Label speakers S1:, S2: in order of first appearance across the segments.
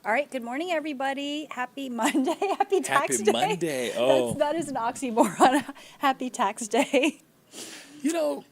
S1: All right, good morning, everybody. Happy Monday. Happy Tax Day.
S2: Happy Monday. Oh,
S1: That is an oxymoron. Happy Tax Day.
S2: you know,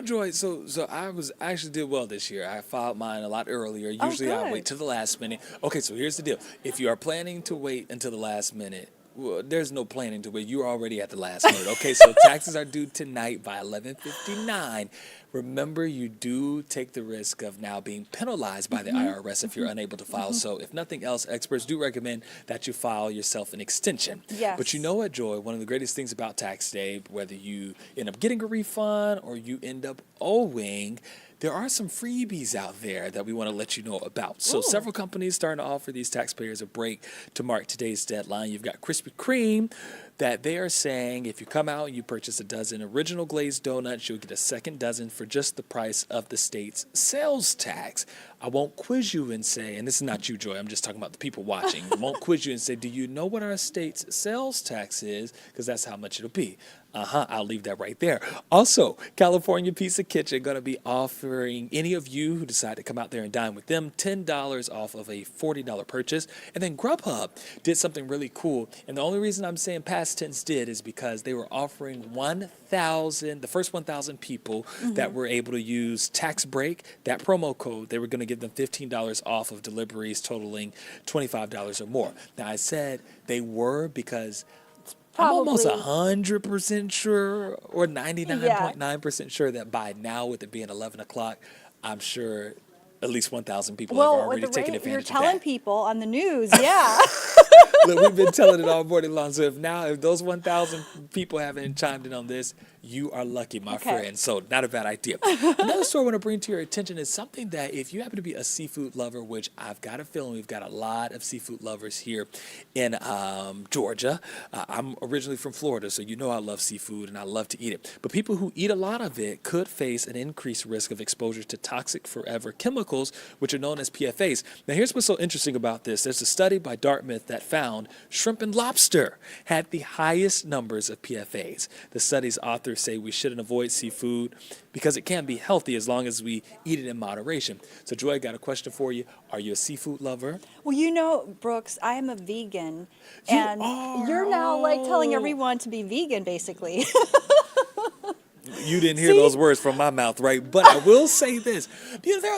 S2: Joy. So I actually did well this year. I filed mine a lot earlier. Usually I
S1: good.
S2: wait till the last minute. Okay, so here's the deal. If you are planning to wait until the last minute, well, there's no planning to wait. You're already at the last minute. Okay, so taxes are due tonight by 11:59. Remember, you do take the risk of now being penalized by the IRS if you're unable to file. So if nothing else, experts do recommend that you file yourself an extension.
S1: Yes.
S2: But you know what, Joy? One of the greatest things about tax day, whether you end up getting a refund or you end up owing, there are some freebies out there that we want to let you know about. So several companies starting to offer these taxpayers a break to mark today's deadline. You've got Krispy Kreme that they are saying if you come out and you purchase a dozen original glazed donuts, you'll get a second dozen for just the price of the state's sales tax. I won't quiz you and say, and this is not you, Joy, I'm just talking about the people watching. I won't quiz you and say, do you know what our state's sales tax is? Because that's how much it'll be. I'll leave that right there. Also, California Pizza Kitchen going to be offering any of you who decide to come out there and dine with them $10 off of a $40 purchase. And then Grubhub did something really cool. And the only reason I'm saying past tense did is because they were offering the first 1,000 people that were able to use tax break, that promo code, they were going to give them $15 off of deliveries totaling $25 or more. Now, I said they were because I'm almost 100% sure or 99.9% sure that by now, with it being 11 o'clock, I'm sure at least 1,000 people have already taken advantage of that.
S1: You're telling people on the news, yeah.
S2: Look, we've been telling it all morning long. So if those 1,000 people haven't chimed in on this, you are lucky, my friend. So not a bad idea. Another story I want to bring to your attention is something that if you happen to be a seafood lover, which I've got a feeling we've got a lot of seafood lovers here in Georgia. I'm originally from Florida, so you know I love seafood and I love to eat it. But people who eat a lot of it could face an increased risk of exposure to toxic forever chemicals, which are known as PFAs. Now, here's what's so interesting about this. There's a study by Dartmouth that found shrimp and lobster had the highest numbers of PFAs. The study's authors say we shouldn't avoid seafood because it can be healthy as long as we eat it in moderation. So, Joy, I got a question for you. Are you a seafood lover?
S1: Well, you know, Brooks, I am a vegan.
S2: You're
S1: now like telling everyone to be vegan, basically.
S2: You didn't hear those words from my mouth, right? But I will say this: there are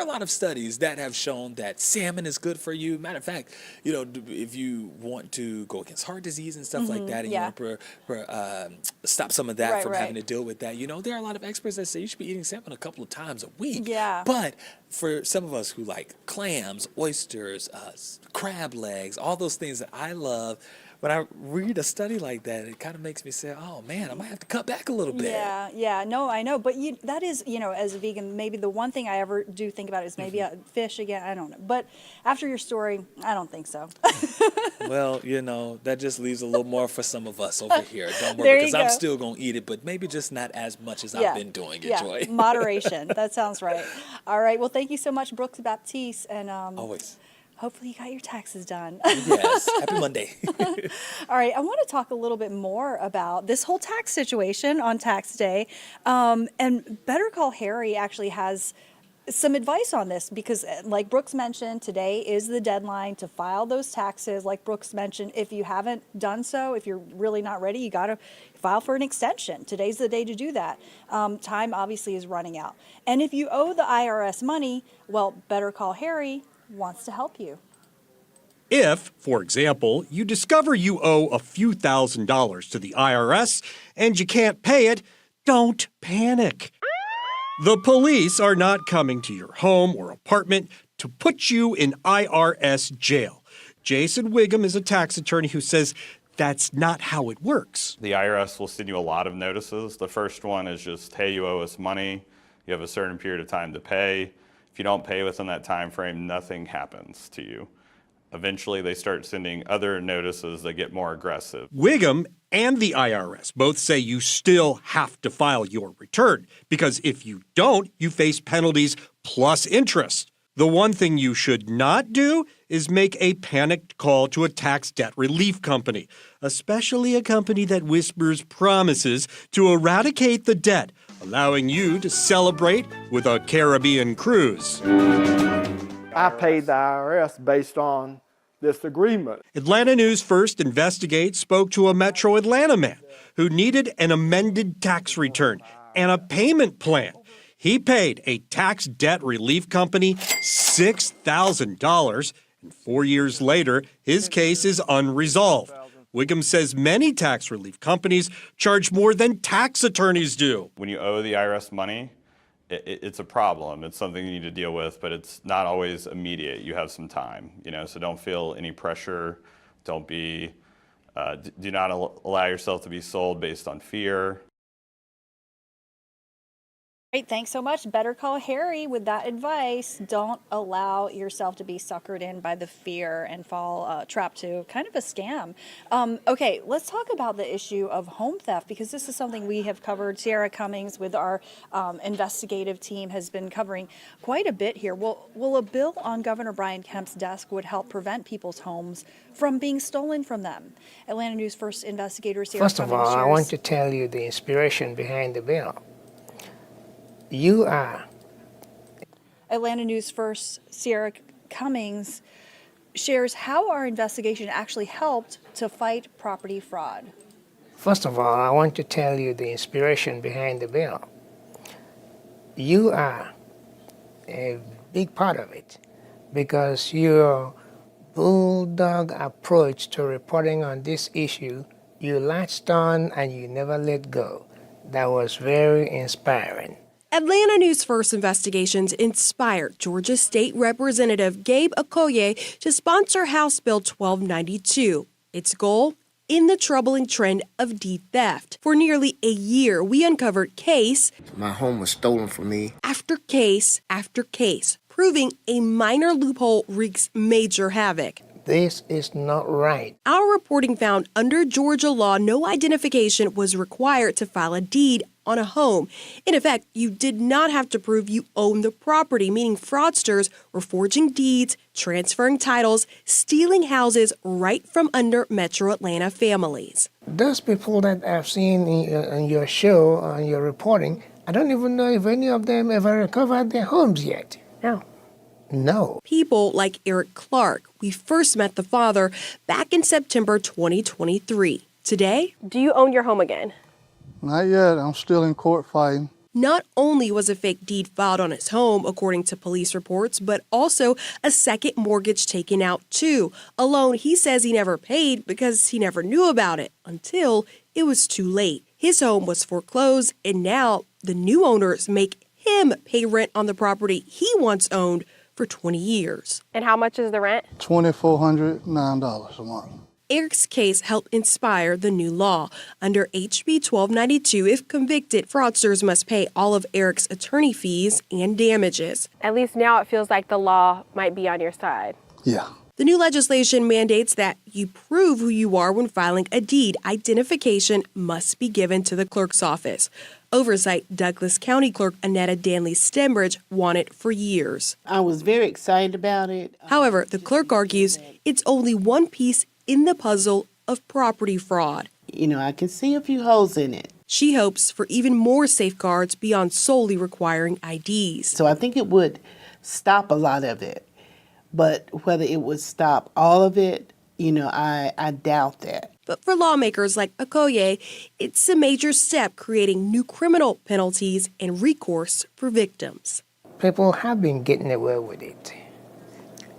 S2: a lot of studies that have shown that salmon is good for you. Matter of fact, if you want to go against heart disease and stuff like that, and you want to stop some of that from having to deal with that, there are a lot of experts that say you should be eating salmon a couple of times a week.
S1: Yeah.
S2: But for some of us who like clams, oysters, crab legs, all those things that I love, when I read a study like that, it kind of makes me say, oh, man, I might have to cut back a little bit.
S1: Yeah, no, I know. But that is, as a vegan, maybe the one thing I ever do think about is maybe fish again. I don't know. But after your story, I don't think so.
S2: Well, that just leaves a little more for some of us over here. Don't worry, because I'm still going to eat it, but maybe just not as much as I've been doing it, Joy.
S1: Moderation. That sounds right. All right. Well, thank you so much, Brooks Baptiste. And
S2: always.
S1: Hopefully you got your taxes done.
S2: Yes. Happy Monday.
S1: All right. I want to talk a little bit more about this whole tax situation on tax day. And Better Call Harry actually has some advice on this because, like Brooks mentioned, today is the deadline to file those taxes. Like Brooks mentioned, if you haven't done so, if you're really not ready, you got to file for an extension. Today's the day to do that. Time obviously is running out. And if you owe the IRS money, well, Better Call Harry wants to help you.
S3: If, for example, you discover you owe a few $1,000s to the IRS and you can't pay it, don't panic. The police are not coming to your home or apartment to put you in IRS jail. Jason Wiggum is a tax attorney who says that's not how it works.
S4: The IRS will send you a lot of notices. The first one is just, hey, you owe us money. You have a certain period of time to pay. If you don't pay within that time frame, nothing happens to you. Eventually, they start sending other notices that get more aggressive.
S3: Wiggum and the IRS both say you still have to file your return, because if you don't, you face penalties plus interest. The one thing you should not do is make a panicked call to a tax debt relief company, especially a company that whispers promises to eradicate the debt, allowing you to celebrate with a Caribbean cruise.
S5: I paid the IRS based on this agreement.
S3: Atlanta News First Investigate spoke to a Metro Atlanta man who needed an amended tax return and a payment plan. He paid a tax debt relief company $6,000, and 4 years later, his case is unresolved. Wiggum says many tax relief companies charge more than tax attorneys do.
S4: When you owe the IRS money, it's a problem. It's something you need to deal with, but it's not always immediate. You have some time, so don't feel any pressure. Don't be, do not allow yourself to be sold based on fear.
S1: Great, thanks so much. Better call Harry with that advice. Don't allow yourself to be suckered in by the fear and fall trapped to kind of a scam. Okay, let's talk about the issue of home theft, because this is something we have covered. Sierra Cummings with our investigative team has been covering quite a bit here. Will a bill on Governor Brian Kemp's desk would help prevent people's homes from being stolen from them? Atlanta News First investigator Sierra
S6: First of
S1: Cummings
S6: all, I
S1: shares-
S6: want to tell you the inspiration behind the bill. You are.
S1: Atlanta News First Sierra Cummings shares how our investigation actually helped to fight property fraud.
S6: First of all, I want to tell you the inspiration behind the bill. You are a big part of it because your bulldog approach to reporting on this issue, you latched on and you never let go. That was very inspiring.
S7: Atlanta News First Investigations inspired Georgia State Representative Gabe Okoye to sponsor House Bill 1292. Its goal? End the troubling trend of deed theft. For nearly a year, we uncovered case
S8: My home was stolen from me.
S7: after case after case, proving a minor loophole wreaks major havoc.
S6: This is not right.
S7: Our reporting found under Georgia law, no identification was required to file a deed on a home. In effect, you did not have to prove you own the property, meaning fraudsters were forging deeds, transferring titles, stealing houses right from under Metro Atlanta families.
S6: Those people that I've seen in your show, on your reporting, I don't even know if any of them ever recovered their homes yet. No.
S7: People like Eric Clark. We first met the father back in September 2023. Today, do you own your home again?
S9: Not yet. I'm still in court fighting.
S7: Not only was a fake deed filed on his home, according to police reports, but also a second mortgage taken out too. A loan he says he never paid because he never knew about it until it was too late. His home was foreclosed, and now the new owners make him pay rent on the property he once owned for 20 years.
S10: And how much is the rent?
S9: $2,409 a month.
S7: Eric's case helped inspire the new law. Under HB 1292, if convicted, fraudsters must pay all of Eric's attorney fees and damages.
S10: At least now it feels like the law might be on your side.
S9: Yeah.
S7: The new legislation mandates that you prove who you are when filing a deed. Identification must be given to the clerk's office. Oversight, Douglas County Clerk Annetta Danley Stembridge wanted for years.
S11: I was very excited about it.
S7: However, the clerk argues it's only one piece in the puzzle of property fraud.
S11: I can see a few holes in it.
S7: She hopes for even more safeguards beyond solely requiring IDs.
S11: So I think it would stop a lot of it. But whether it would stop all of it, I doubt that.
S7: But for lawmakers like Okoye, it's a major step, creating new criminal penalties and recourse for victims.
S6: People have been getting away with it,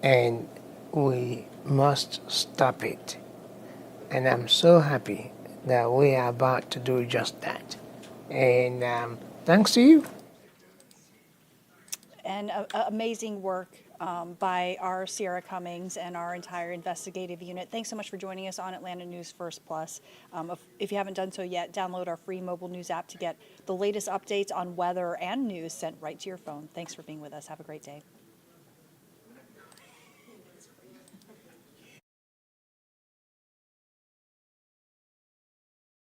S6: and we must stop it. And I'm so happy that we are about to do just that. And thanks to you.
S1: And amazing work by our Sierra Cummings and our entire investigative unit. Thanks so much for joining us on Atlanta News First Plus. If you haven't done so yet, download our free mobile news app to get the latest updates on weather and news sent right to your phone. Thanks for being with us. Have a great day.